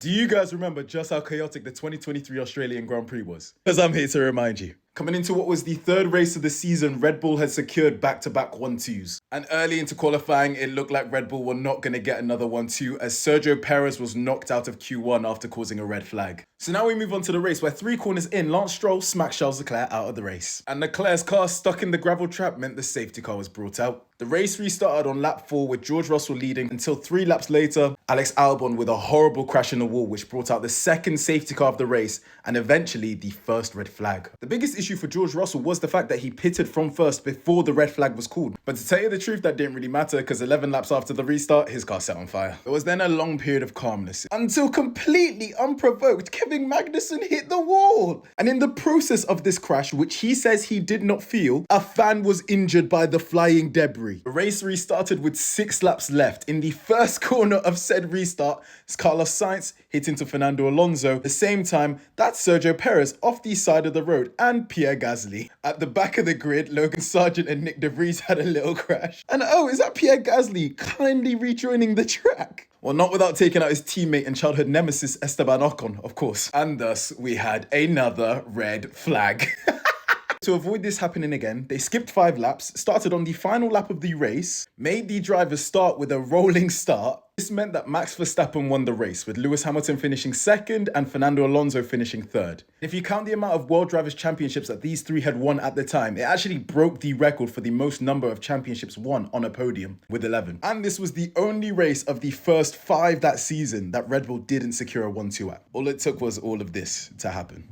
Do you guys remember just how chaotic the 2023 Australian Grand Prix was? Because I'm here to remind you. Coming into what was the third race of the season, Red Bull had secured back-to-back 1-2s. And early into qualifying, it looked like Red Bull were not going to get another 1-2 as Sergio Perez was knocked out of Q1 after causing a red flag. So now we move on to the race where 3 corners in, Lance Stroll smacked Charles Leclerc out of the race. And Leclerc's car stuck in the gravel trap meant the safety car was brought out. The race restarted on lap 4 with George Russell leading until 3 laps later, Alex Albon with a horrible crash in the wall which brought out the second safety car of the race and eventually the first red flag. The biggest issue for George Russell was the fact that he pitted from first before the red flag was called. But to tell you the truth, that didn't really matter because 11 laps after the restart, his car set on fire. There was then a long period of calmness until completely unprovoked, Kevin Magnussen hit the wall. And in the process of this crash, which he says he did not feel, a fan was injured by the flying debris. The race restarted with 6 laps left. In the first corner of said restart, Carlos Sainz hit into Fernando Alonso. At the same time, that's Sergio Perez off the side of the road and Pierre Gasly. At the back of the grid, Logan Sargent and Nick De Vries had a little crash. And oh, is that Pierre Gasly kindly rejoining the track? Well, not without taking out his teammate and childhood nemesis Esteban Ocon, of course. And thus, we had another red flag. To avoid this happening again, they skipped 5 laps, started on the final lap of the race, made the drivers start with a rolling start. This meant that Max Verstappen won the race, with Lewis Hamilton finishing 2nd and Fernando Alonso finishing 3rd. If you count the amount of World Drivers' Championships that these 3 had won at the time, it actually broke the record for the most number of championships won on a podium, with 11. And this was the only race of the first 5 that season that Red Bull didn't secure a 1-2 at. All it took was all of this to happen.